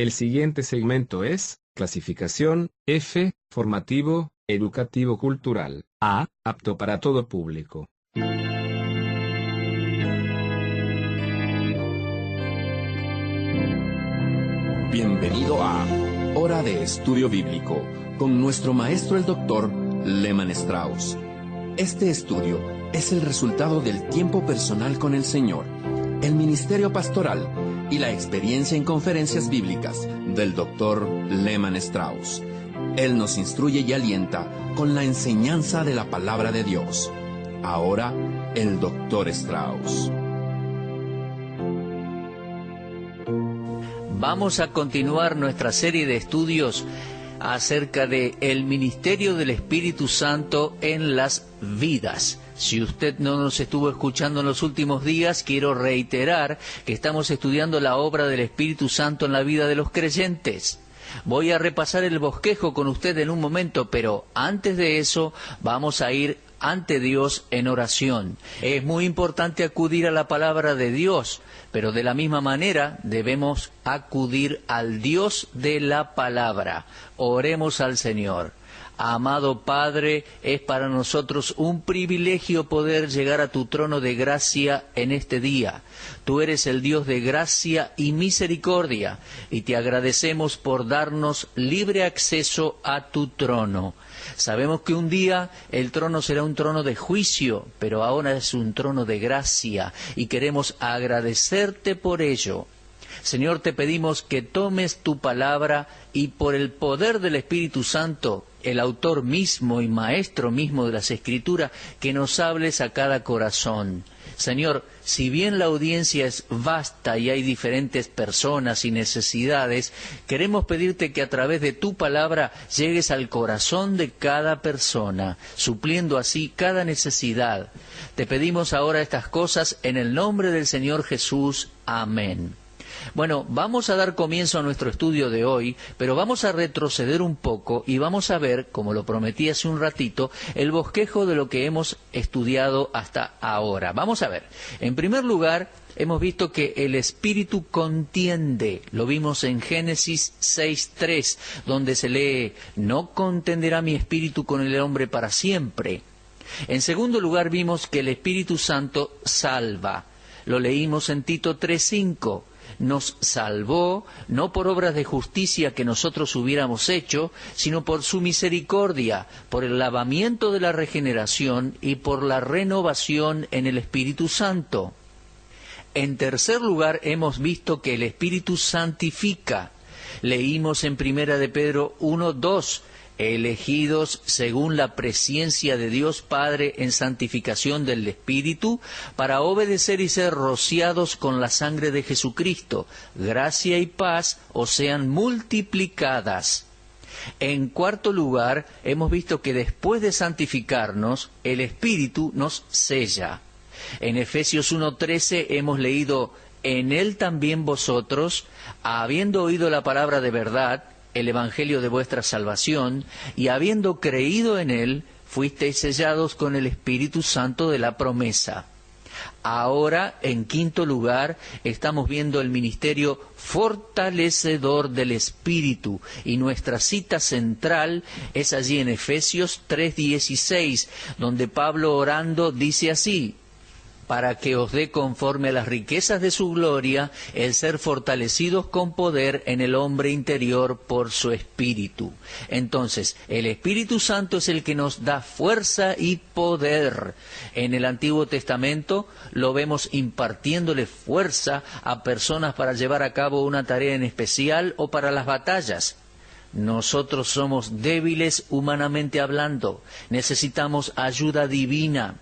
El siguiente segmento es, clasificación, F, formativo, educativo cultural, A, apto para todo público. Bienvenido a Hora de Estudio Bíblico, con nuestro maestro el Dr. Lehman Strauss. Este estudio es el resultado del tiempo personal con el Señor, el ministerio pastoral y la experiencia en conferencias bíblicas del Dr. Lehman Strauss. Él nos instruye y alienta con la enseñanza de la palabra de Dios. Ahora, el Dr. Strauss. Vamos a continuar nuestra serie de estudios acerca de el ministerio del Espíritu Santo en las vidas. Si usted no nos estuvo escuchando en los últimos días, quiero reiterar que estamos estudiando la obra del Espíritu Santo en la vida de los creyentes. Voy a repasar el bosquejo con usted en un momento, pero antes de eso vamos a ir ante Dios en oración. Es muy importante acudir a la palabra de Dios, pero de la misma manera debemos acudir al Dios de la palabra. Oremos al Señor. Amado Padre, es para nosotros un privilegio poder llegar a tu trono de gracia en este día. Tú eres el Dios de gracia y misericordia, y te agradecemos por darnos libre acceso a tu trono. Sabemos que un día el trono será un trono de juicio, pero ahora es un trono de gracia, y queremos agradecerte por ello. Señor, te pedimos que tomes tu palabra y por el poder del Espíritu Santo, el autor mismo y maestro mismo de las Escrituras, que nos hables a cada corazón. Señor, si bien la audiencia es vasta y hay diferentes personas y necesidades, queremos pedirte que a través de tu palabra llegues al corazón de cada persona, supliendo así cada necesidad. Te pedimos ahora estas cosas en el nombre del Señor Jesús. Amén. Bueno, vamos a dar comienzo a nuestro estudio de hoy, pero vamos a retroceder un poco y vamos a ver, como lo prometí hace un ratito, el bosquejo de lo que hemos estudiado hasta ahora. Vamos a ver. En primer lugar, hemos visto que el Espíritu contiende. Lo vimos en Génesis 6:3, donde se lee: no contenderá mi Espíritu con el hombre para siempre. En segundo lugar, vimos que el Espíritu Santo salva. Lo leímos en Tito 3:5. Nos salvó, no por obras de justicia que nosotros hubiéramos hecho, sino por su misericordia, por el lavamiento de la regeneración y por la renovación en el Espíritu Santo. En tercer lugar, hemos visto que el Espíritu santifica. Leímos en 1 de Pedro 1:2, elegidos según la presciencia de Dios Padre en santificación del Espíritu, para obedecer y ser rociados con la sangre de Jesucristo. Gracia y paz os sean multiplicadas. En cuarto lugar, hemos visto que después de santificarnos, el Espíritu nos sella. En Efesios 1:13 hemos leído: en él también vosotros, habiendo oído la palabra de verdad, el evangelio de vuestra salvación, y habiendo creído en él, fuisteis sellados con el Espíritu Santo de la promesa. Ahora, en quinto lugar, estamos viendo el ministerio fortalecedor del Espíritu, y nuestra cita central es allí en Efesios 3:16, donde Pablo, orando, dice así: para que os dé conforme a las riquezas de su gloria el ser fortalecidos con poder en el hombre interior por su Espíritu. Entonces, el Espíritu Santo es el que nos da fuerza y poder. En el Antiguo Testamento lo vemos impartiéndole fuerza a personas para llevar a cabo una tarea en especial o para las batallas. Nosotros somos débiles humanamente hablando, necesitamos ayuda divina.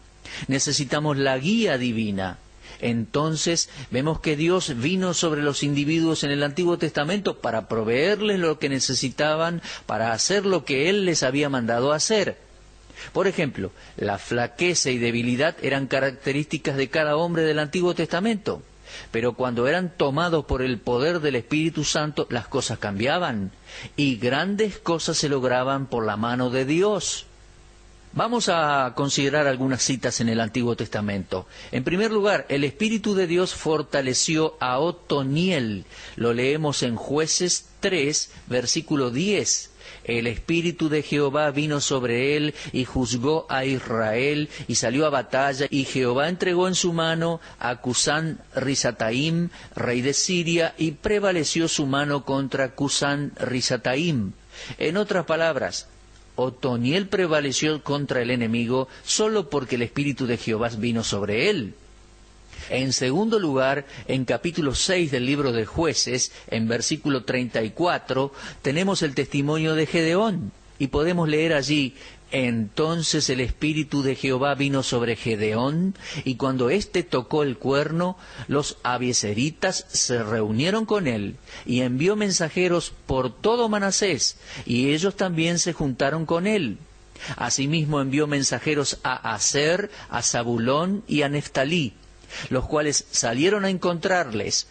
Necesitamos la guía divina. Entonces vemos que Dios vino sobre los individuos en el Antiguo Testamento para proveerles lo que necesitaban para hacer lo que Él les había mandado hacer. Por ejemplo, la flaqueza y debilidad eran características de cada hombre del Antiguo Testamento. Pero cuando eran tomados por el poder del Espíritu Santo, las cosas cambiaban y grandes cosas se lograban por la mano de Dios. Vamos a considerar algunas citas en el Antiguo Testamento. En primer lugar, el Espíritu de Dios fortaleció a Otoniel. Lo leemos en Jueces 3, versículo 10. El Espíritu de Jehová vino sobre él y juzgó a Israel y salió a batalla, y Jehová entregó en su mano a Cusán Risataim, rey de Siria, y prevaleció su mano contra Cusán Risataim. En otras palabras, Otoniel prevaleció contra el enemigo solo porque el Espíritu de Jehová vino sobre él. En segundo lugar, en capítulo 6 del libro de Jueces, en versículo 34, tenemos el testimonio de Gedeón, y podemos leer allí: entonces el Espíritu de Jehová vino sobre Gedeón, y cuando éste tocó el cuerno, los abiezeritas se reunieron con él, y envió mensajeros por todo Manasés, y ellos también se juntaron con él. Asimismo envió mensajeros a Aser, a Zabulón y a Neftalí, los cuales salieron a encontrarles.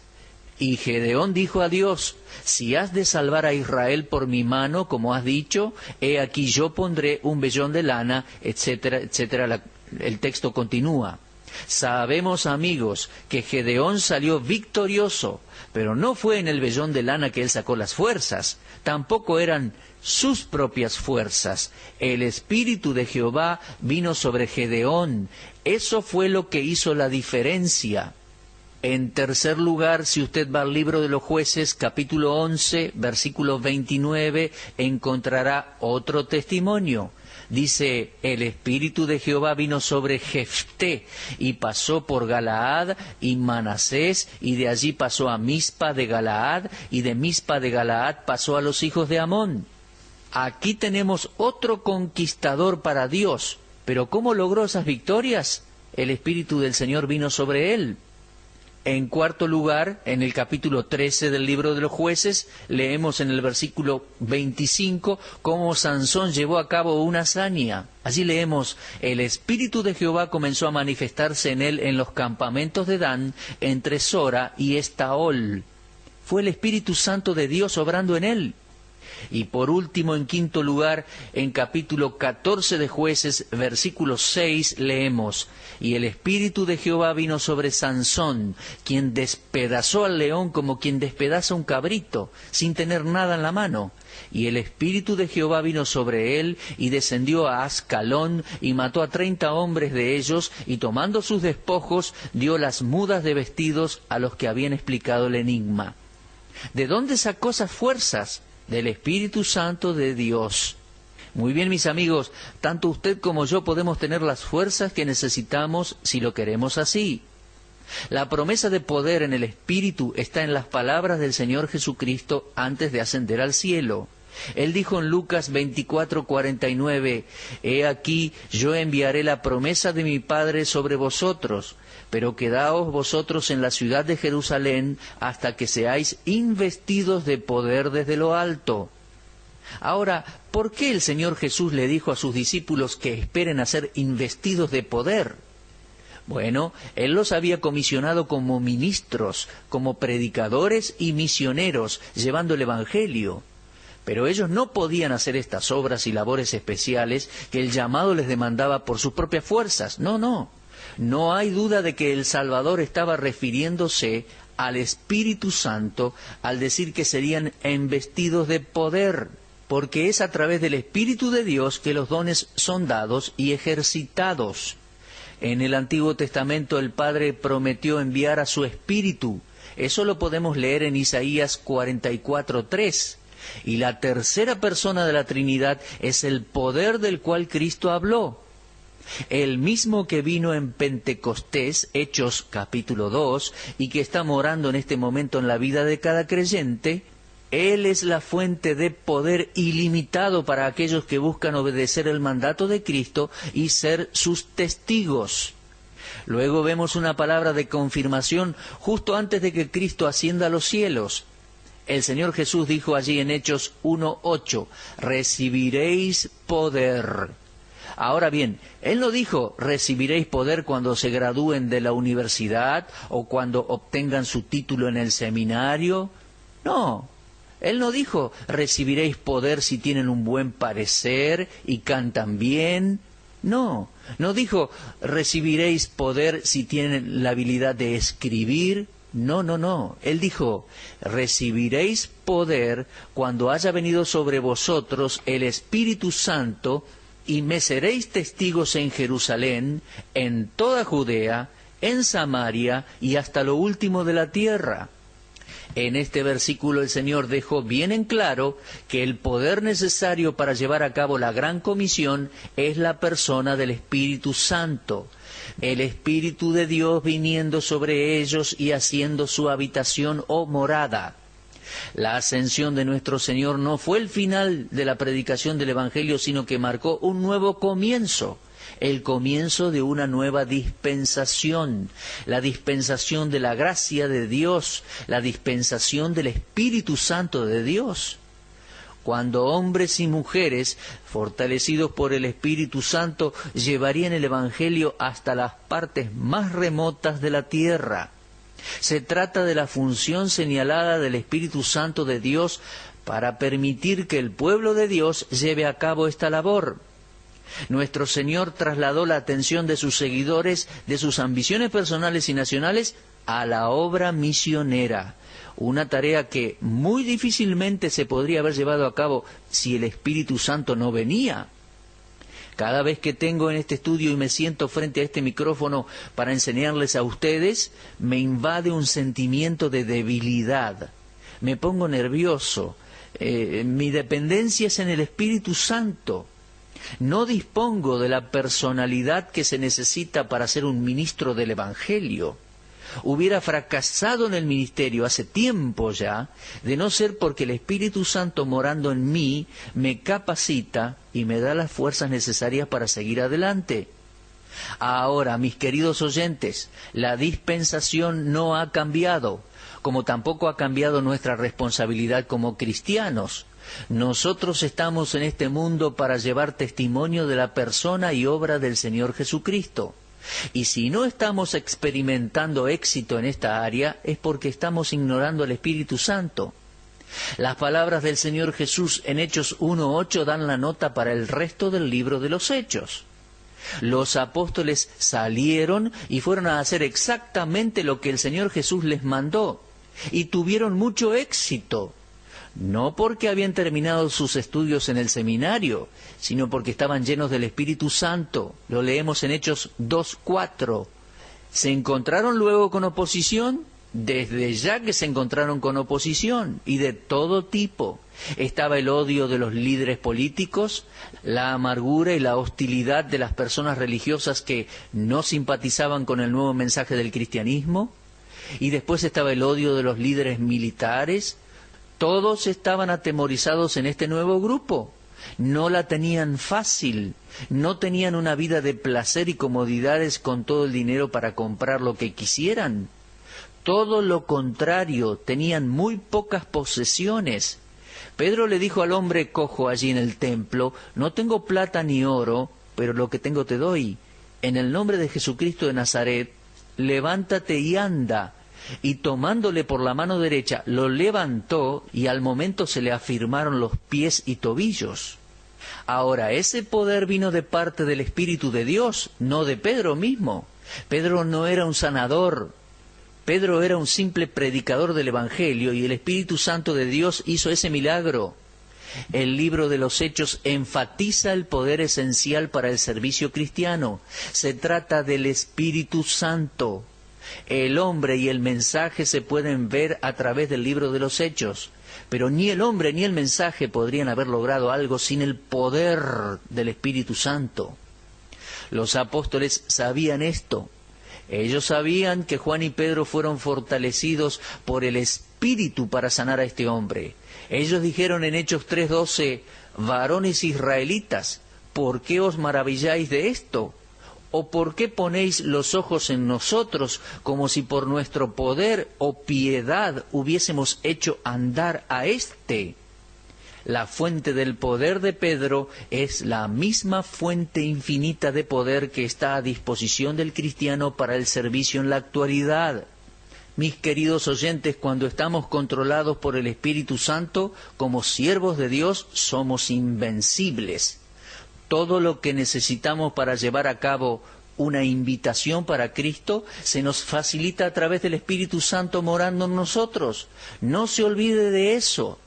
Y Gedeón dijo a Dios: si has de salvar a Israel por mi mano, como has dicho, he aquí yo pondré un vellón de lana, etcétera, etcétera. El texto continúa. Sabemos, amigos, que Gedeón salió victorioso, pero no fue en el vellón de lana que él sacó las fuerzas, tampoco eran sus propias fuerzas. El Espíritu de Jehová vino sobre Gedeón. Eso fue lo que hizo la diferencia. En tercer lugar, si usted va al libro de los Jueces, capítulo 11, versículo 29, encontrará otro testimonio. Dice: el Espíritu de Jehová vino sobre Jefté, y pasó por Galaad y Manasés, y de allí pasó a Mizpa de Galaad, y de Mizpa de Galaad pasó a los hijos de Amón. Aquí tenemos otro conquistador para Dios. Pero ¿cómo logró esas victorias? El Espíritu del Señor vino sobre él. En cuarto lugar, en el capítulo 13 del libro de los Jueces, leemos en el versículo 25 cómo Sansón llevó a cabo una hazaña. Allí leemos: el Espíritu de Jehová comenzó a manifestarse en él en los campamentos de Dan, entre Sora y Estaol. Fue el Espíritu Santo de Dios obrando en él. Y por último, en quinto lugar, en capítulo 14 de Jueces, versículo 6, leemos: y el Espíritu de Jehová vino sobre Sansón, quien despedazó al león como quien despedaza un cabrito, sin tener nada en la mano. Y el Espíritu de Jehová vino sobre él, y descendió a Ascalón, y mató a 30 hombres de ellos, y tomando sus despojos, dio las mudas de vestidos a los que habían explicado el enigma. ¿De dónde sacó esas fuerzas? Del Espíritu Santo de Dios. Muy bien, mis amigos, tanto usted como yo podemos tener las fuerzas que necesitamos si lo queremos así. La promesa de poder en el Espíritu está en las palabras del Señor Jesucristo antes de ascender al cielo. Él dijo en Lucas 24:49, he aquí yo enviaré la promesa de mi Padre sobre vosotros, pero quedaos vosotros en la ciudad de Jerusalén hasta que seáis investidos de poder desde lo alto. Ahora, ¿por qué el Señor Jesús le dijo a sus discípulos que esperen a ser investidos de poder? Bueno, Él los había comisionado como ministros, como predicadores y misioneros, llevando el Evangelio. Pero ellos no podían hacer estas obras y labores especiales que el llamado les demandaba por sus propias fuerzas. No. No hay duda de que el Salvador estaba refiriéndose al Espíritu Santo al decir que serían investidos de poder, porque es a través del Espíritu de Dios que los dones son dados y ejercitados. En el Antiguo Testamento el Padre prometió enviar a su Espíritu. Eso lo podemos leer en Isaías 44:3. Y la tercera persona de la Trinidad es el poder del cual Cristo habló. El mismo que vino en Pentecostés, Hechos capítulo 2, y que está morando en este momento en la vida de cada creyente, Él es la fuente de poder ilimitado para aquellos que buscan obedecer el mandato de Cristo y ser sus testigos. Luego vemos una palabra de confirmación justo antes de que Cristo ascienda a los cielos. El Señor Jesús dijo allí en Hechos 1:8, recibiréis poder. Ahora bien, Él no dijo recibiréis poder cuando se gradúen de la universidad o cuando obtengan su título en el seminario. No, Él no dijo recibiréis poder si tienen un buen parecer y cantan bien. No dijo recibiréis poder si tienen la habilidad de escribir. No. Él dijo, recibiréis poder cuando haya venido sobre vosotros el Espíritu Santo y me seréis testigos en Jerusalén, en toda Judea, en Samaria y hasta lo último de la tierra. En este versículo el Señor dejó bien en claro que el poder necesario para llevar a cabo la gran comisión es la persona del Espíritu Santo. El Espíritu de Dios viniendo sobre ellos y haciendo su habitación o morada. La ascensión de nuestro Señor no fue el final de la predicación del Evangelio, sino que marcó un nuevo comienzo, el comienzo de una nueva dispensación, la dispensación de la gracia de Dios, la dispensación del Espíritu Santo de Dios. Cuando hombres y mujeres, fortalecidos por el Espíritu Santo, llevarían el Evangelio hasta las partes más remotas de la tierra. Se trata de la función señalada del Espíritu Santo de Dios para permitir que el pueblo de Dios lleve a cabo esta labor. Nuestro Señor trasladó la atención de sus seguidores, de sus ambiciones personales y nacionales, a la obra misionera. Una tarea que muy difícilmente se podría haber llevado a cabo si el Espíritu Santo no venía. Cada vez que tengo en este estudio y me siento frente a este micrófono para enseñarles a ustedes, me invade un sentimiento de debilidad. Me pongo nervioso. Mi dependencia es en el Espíritu Santo. No dispongo de la personalidad que se necesita para ser un ministro del Evangelio. Hubiera fracasado en el ministerio hace tiempo ya, de no ser porque el Espíritu Santo morando en mí me capacita y me da las fuerzas necesarias para seguir adelante. Ahora, mis queridos oyentes, la dispensación no ha cambiado, como tampoco ha cambiado nuestra responsabilidad como cristianos. Nosotros estamos en este mundo para llevar testimonio de la persona y obra del Señor Jesucristo. Y si no estamos experimentando éxito en esta área, es porque estamos ignorando al Espíritu Santo. Las palabras del Señor Jesús en Hechos 1:8 dan la nota para el resto del libro de los Hechos. Los apóstoles salieron y fueron a hacer exactamente lo que el Señor Jesús les mandó, y tuvieron mucho éxito. No porque habían terminado sus estudios en el seminario, sino porque estaban llenos del Espíritu Santo. Lo leemos en Hechos 2:4. ¿Se encontraron luego con oposición? Desde ya que se encontraron con oposición, y de todo tipo. Estaba el odio de los líderes políticos, la amargura y la hostilidad de las personas religiosas que no simpatizaban con el nuevo mensaje del cristianismo, y después estaba el odio de los líderes militares. Todos estaban atemorizados en este nuevo grupo. No la tenían fácil, no tenían una vida de placer y comodidades con todo el dinero para comprar lo que quisieran. Todo lo contrario, tenían muy pocas posesiones. Pedro le dijo al hombre cojo allí en el templo, no tengo plata ni oro, pero lo que tengo te doy. En el nombre de Jesucristo de Nazaret, levántate y anda. Y tomándole por la mano derecha, lo levantó y al momento se le afirmaron los pies y tobillos. Ahora, ese poder vino de parte del Espíritu de Dios, no de Pedro mismo. Pedro no era un sanador. Pedro era un simple predicador del Evangelio y el Espíritu Santo de Dios hizo ese milagro. El libro de los Hechos enfatiza el poder esencial para el servicio cristiano. Se trata del Espíritu Santo. El hombre y el mensaje se pueden ver a través del libro de los Hechos, pero ni el hombre ni el mensaje podrían haber logrado algo sin el poder del Espíritu Santo. Los apóstoles sabían esto. Ellos sabían que Juan y Pedro fueron fortalecidos por el Espíritu para sanar a este hombre. Ellos dijeron en Hechos 3:12, varones israelitas, ¿por qué os maravilláis de esto? ¿O por qué ponéis los ojos en nosotros como si por nuestro poder o piedad hubiésemos hecho andar a éste? La fuente del poder de Pedro es la misma fuente infinita de poder que está a disposición del cristiano para el servicio en la actualidad. Mis queridos oyentes, cuando estamos controlados por el Espíritu Santo, como siervos de Dios, somos invencibles. todo lo que necesitamos para llevar a cabo una invitación para Cristo se nos facilita a través del Espíritu Santo morando en nosotros. No se olvide de eso.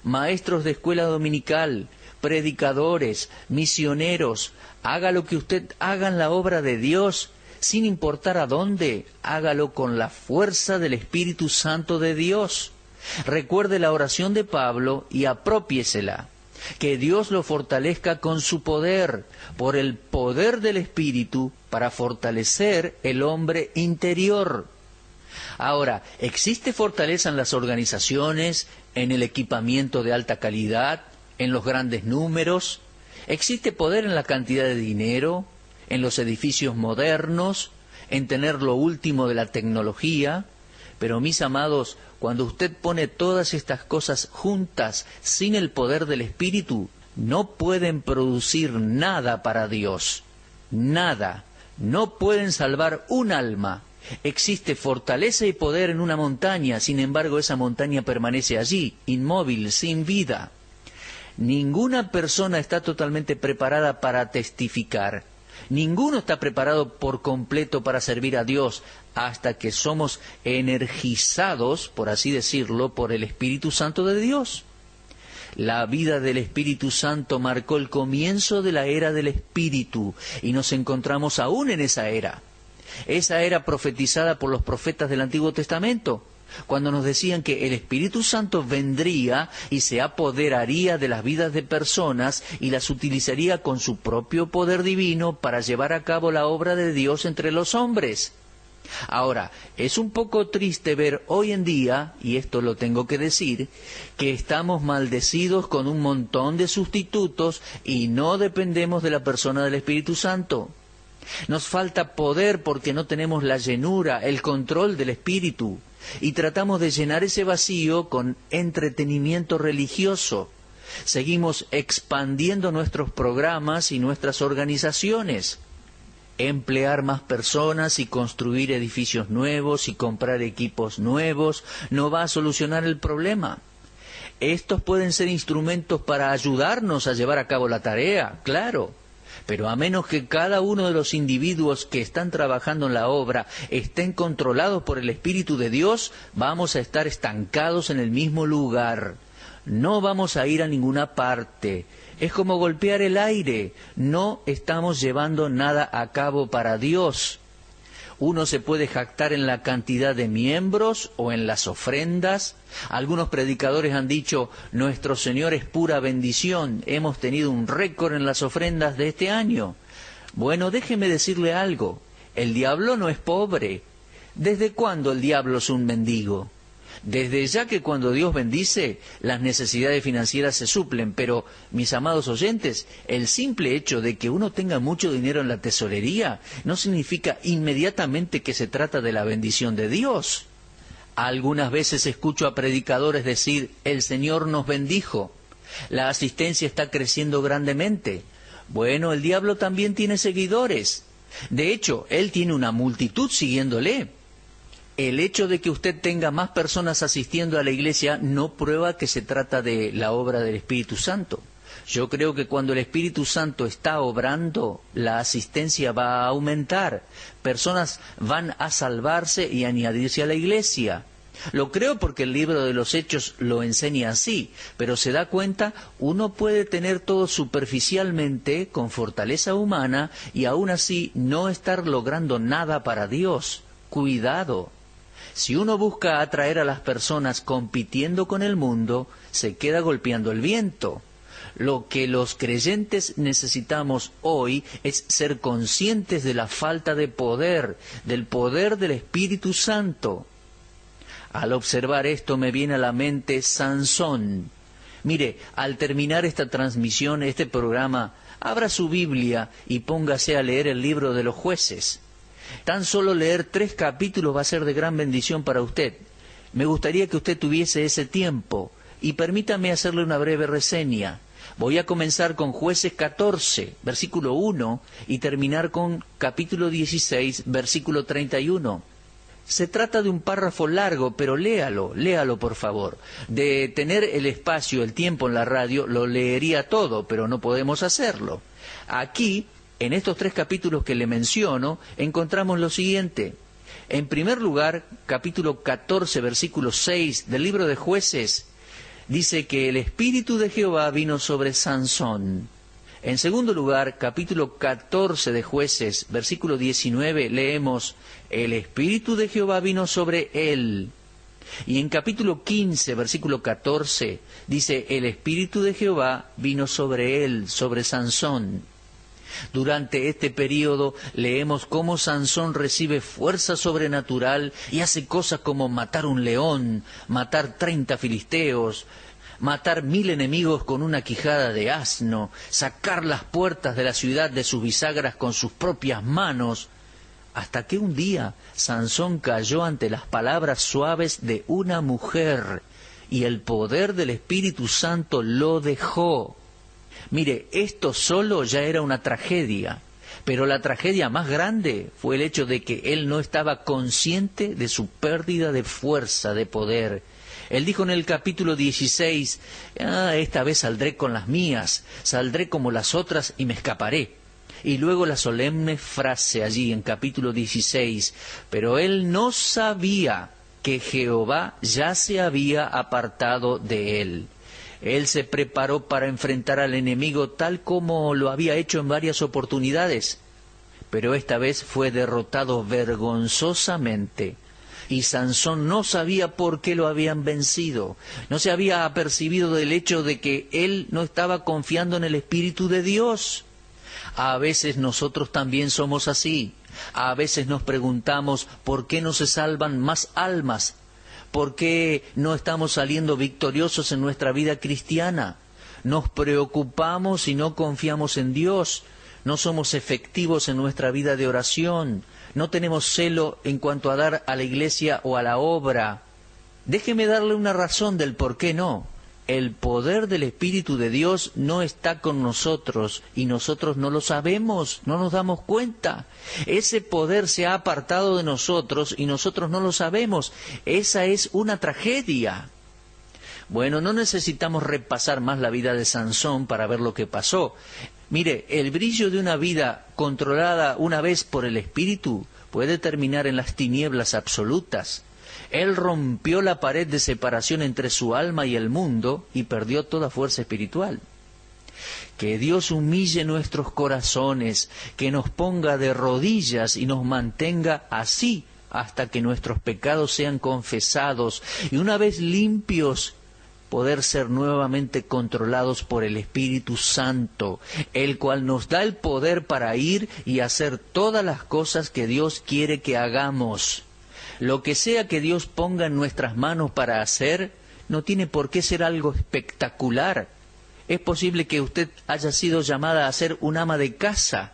Maestros de escuela dominical, predicadores, misioneros, haga lo que usted haga en la obra de Dios, sin importar a dónde, hágalo con la fuerza del Espíritu Santo de Dios. Recuerde la oración de Pablo y apropiésela. Que Dios lo fortalezca con su poder, por el poder del Espíritu, para fortalecer el hombre interior. Ahora, ¿existe fortaleza en las organizaciones, en el equipamiento de alta calidad, en los grandes números? ¿Existe poder en la cantidad de dinero, en los edificios modernos, en tener lo último de la tecnología? Pero mis amados, cuando usted pone todas estas cosas juntas sin el poder del Espíritu, no pueden producir nada para Dios. Nada. No pueden salvar un alma. Existe fortaleza y poder en una montaña, sin embargo esa montaña permanece allí, inmóvil, sin vida. Ninguna persona está totalmente preparada para testificar. Ninguno está preparado por completo para servir a Dios hasta que somos energizados, por así decirlo, por el Espíritu Santo de Dios. La vida del Espíritu Santo marcó el comienzo de la era del Espíritu y nos encontramos aún en esa era. Esa era profetizada por los profetas del Antiguo Testamento, cuando nos decían que el Espíritu Santo vendría y se apoderaría de las vidas de personas y las utilizaría con su propio poder divino para llevar a cabo la obra de Dios entre los hombres. Ahora, es un poco triste ver hoy en día, y esto lo tengo que decir, que estamos maldecidos con un montón de sustitutos y no dependemos de la persona del Espíritu Santo. Nos falta poder porque no tenemos la llenura, el control del Espíritu, y tratamos de llenar ese vacío con entretenimiento religioso. Seguimos expandiendo nuestros programas y nuestras organizaciones. Emplear más personas y construir edificios nuevos y comprar equipos nuevos no va a solucionar el problema. Estos pueden ser instrumentos para ayudarnos a llevar a cabo la tarea, claro. Pero a menos que cada uno de los individuos que están trabajando en la obra estén controlados por el Espíritu de Dios, vamos a estar estancados en el mismo lugar. No vamos a ir a ninguna parte. Es como golpear el aire. No estamos llevando nada a cabo para Dios. Uno se puede jactar en la cantidad de miembros o en las ofrendas. Algunos predicadores han dicho, nuestro Señor es pura bendición, hemos tenido un récord en las ofrendas de este año. Bueno, déjeme decirle algo, el diablo no es pobre. ¿Desde cuándo el diablo es un mendigo? Desde ya que cuando Dios bendice, las necesidades financieras se suplen, pero, mis amados oyentes, el simple hecho de que uno tenga mucho dinero en la tesorería no significa inmediatamente que se trata de la bendición de Dios. Algunas veces escucho a predicadores decir, el Señor nos bendijo, la asistencia está creciendo grandemente. Bueno, el diablo también tiene seguidores. De hecho, él tiene una multitud siguiéndole. El hecho de que usted tenga más personas asistiendo a la iglesia no prueba que se trata de la obra del Espíritu Santo. Yo creo que cuando el Espíritu Santo está obrando, la asistencia va a aumentar. Personas van a salvarse y añadirse a la iglesia. Lo creo porque el libro de los Hechos lo enseña así, pero se da cuenta, uno puede tener todo superficialmente, con fortaleza humana, y aún así no estar logrando nada para Dios. Cuidado. Si uno busca atraer a las personas compitiendo con el mundo, se queda golpeando el viento. Lo que los creyentes necesitamos hoy es ser conscientes de la falta de poder, del poder del Espíritu Santo. Al observar esto me viene a la mente Sansón. Mire, al terminar esta transmisión, este programa, abra su Biblia y póngase a leer el libro de los Jueces. Tan solo leer 3 capítulos va a ser de gran bendición para usted. Me gustaría que usted tuviese ese tiempo y permítame hacerle una breve reseña. Voy a comenzar con Jueces 14, versículo 1, y terminar con capítulo 16, versículo 31. Se trata de un párrafo largo, pero léalo por favor. De tener el espacio, el tiempo en la radio, lo leería todo, pero no podemos hacerlo. Aquí, en estos 3 capítulos que le menciono, encontramos lo siguiente. En primer lugar, capítulo 14, versículo 6 del libro de Jueces, dice que el Espíritu de Jehová vino sobre Sansón. En segundo lugar, capítulo 14 de Jueces, versículo 19, leemos, el Espíritu de Jehová vino sobre él. Y en capítulo 15, versículo 14, dice, el Espíritu de Jehová vino sobre él, sobre Sansón. Durante este periodo leemos cómo Sansón recibe fuerza sobrenatural y hace cosas como matar un león, matar 30 filisteos, matar 1000 enemigos con una quijada de asno, sacar las puertas de la ciudad de sus bisagras con sus propias manos, hasta que un día Sansón cayó ante las palabras suaves de una mujer y el poder del Espíritu Santo lo dejó. Mire, esto solo ya era una tragedia, pero la tragedia más grande fue el hecho de que él no estaba consciente de su pérdida de fuerza, de poder. Él dijo en el capítulo 16, esta vez saldré con las mías, saldré como las otras y me escaparé. Y luego la solemne frase allí en capítulo 16, pero él no sabía que Jehová ya se había apartado de él. Él se preparó para enfrentar al enemigo tal como lo había hecho en varias oportunidades, pero esta vez fue derrotado vergonzosamente. Y Sansón no sabía por qué lo habían vencido. No se había apercibido del hecho de que él no estaba confiando en el Espíritu de Dios. A veces nosotros también somos así. A veces nos preguntamos por qué no se salvan más almas. ¿Por qué no estamos saliendo victoriosos en nuestra vida cristiana? Nos preocupamos y no confiamos en Dios. No somos efectivos en nuestra vida de oración. No tenemos celo en cuanto a dar a la iglesia o a la obra. Déjeme darle una razón del por qué no. El poder del Espíritu de Dios no está con nosotros y nosotros no lo sabemos, no nos damos cuenta. Ese poder se ha apartado de nosotros y nosotros no lo sabemos. Esa es una tragedia. Bueno, no necesitamos repasar más la vida de Sansón para ver lo que pasó. Mire, el brillo de una vida controlada una vez por el Espíritu puede terminar en las tinieblas absolutas. Él rompió la pared de separación entre su alma y el mundo y perdió toda fuerza espiritual. Que Dios humille nuestros corazones, que nos ponga de rodillas y nos mantenga así hasta que nuestros pecados sean confesados y una vez limpios, poder ser nuevamente controlados por el Espíritu Santo, el cual nos da el poder para ir y hacer todas las cosas que Dios quiere que hagamos. Lo que sea que Dios ponga en nuestras manos para hacer, no tiene por qué ser algo espectacular. Es posible que usted haya sido llamada a ser un ama de casa.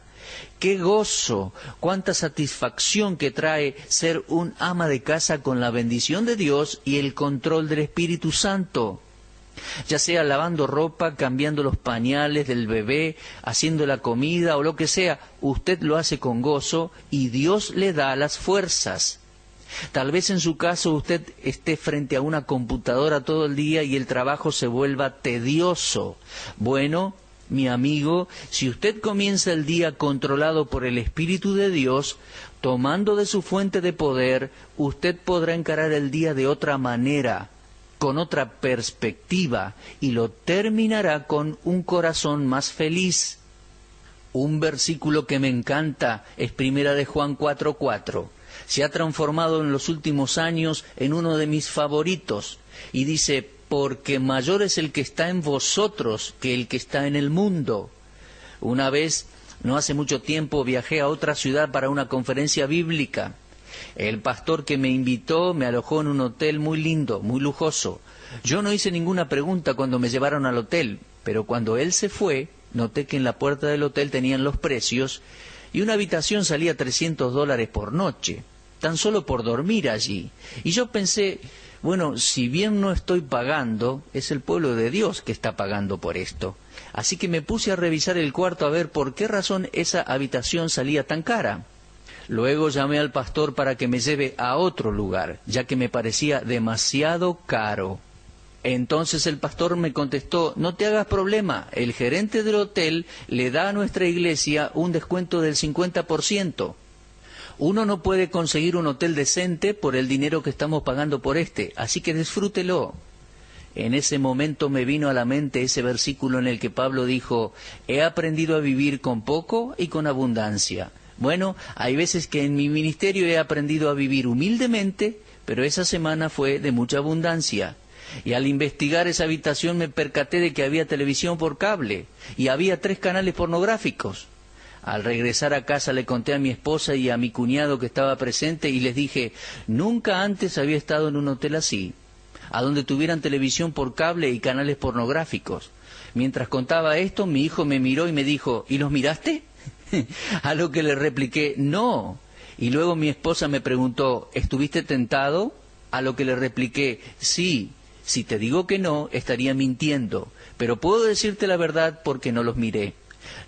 ¡Qué gozo! ¡Cuánta satisfacción que trae ser un ama de casa con la bendición de Dios y el control del Espíritu Santo! Ya sea lavando ropa, cambiando los pañales del bebé, haciendo la comida o lo que sea, usted lo hace con gozo y Dios le da las fuerzas. Tal vez en su caso usted esté frente a una computadora todo el día y el trabajo se vuelva tedioso. Bueno, mi amigo, si usted comienza el día controlado por el Espíritu de Dios, tomando de su fuente de poder, usted podrá encarar el día de otra manera, con otra perspectiva, y lo terminará con un corazón más feliz. Un versículo que me encanta es 1 de Juan 4:4. Se ha transformado en los últimos años en uno de mis favoritos, y dice, porque mayor es el que está en vosotros que el que está en el mundo. Una vez, no hace mucho tiempo, viajé a otra ciudad para una conferencia bíblica. El pastor que me invitó me alojó en un hotel muy lindo, muy lujoso. Yo no hice ninguna pregunta cuando me llevaron al hotel, pero cuando él se fue, noté que en la puerta del hotel tenían los precios y una habitación salía $300 por noche, tan solo por dormir allí. Y yo pensé, bueno, si bien no estoy pagando, es el pueblo de Dios que está pagando por esto. Así que me puse a revisar el cuarto a ver por qué razón esa habitación salía tan cara. Luego llamé al pastor para que me lleve a otro lugar, ya que me parecía demasiado caro. Entonces el pastor me contestó: no te hagas problema, el gerente del hotel le da a nuestra iglesia un descuento del 50%. Uno no puede conseguir un hotel decente por el dinero que estamos pagando por este, así que disfrútelo. En ese momento me vino a la mente ese versículo en el que Pablo dijo: he aprendido a vivir con poco y con abundancia. Bueno, hay veces que en mi ministerio he aprendido a vivir humildemente, pero esa semana fue de mucha abundancia. Y al investigar esa habitación me percaté de que había televisión por cable y había 3 canales pornográficos. Al regresar a casa le conté a mi esposa y a mi cuñado que estaba presente y les dije: nunca antes había estado en un hotel así, a donde tuvieran televisión por cable y canales pornográficos. Mientras contaba esto, mi hijo me miró y me dijo: ¿y los miraste? A lo que le repliqué: no. Y luego mi esposa me preguntó: ¿estuviste tentado? A lo que le repliqué: sí. Si te digo que no, estaría mintiendo, pero puedo decirte la verdad porque no los miré.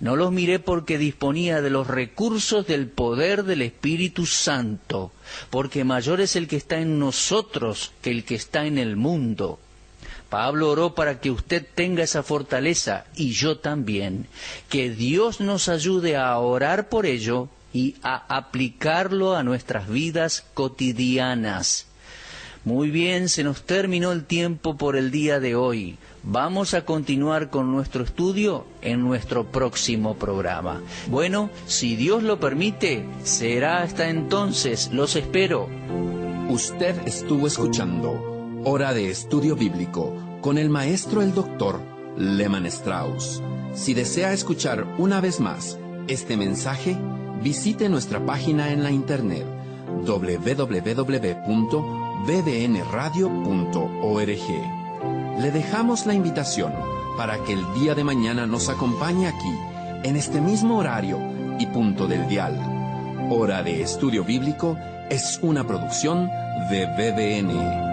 No los miré porque disponía de los recursos del poder del Espíritu Santo, porque mayor es el que está en nosotros que el que está en el mundo. Pablo oró para que usted tenga esa fortaleza, y yo también. Que Dios nos ayude a orar por ello y a aplicarlo a nuestras vidas cotidianas. Muy bien, se nos terminó el tiempo por el día de hoy. Vamos a continuar con nuestro estudio en nuestro próximo programa. Bueno, si Dios lo permite, será hasta entonces. Los espero. Usted estuvo escuchando Hora de Estudio Bíblico con el maestro el doctor Lehmann Strauss. Si desea escuchar una vez más este mensaje, visite nuestra página en la internet www.bbnradio.org. Le dejamos la invitación para que el día de mañana nos acompañe aquí, en este mismo horario y punto del dial. Hora de Estudio Bíblico es una producción de BBN.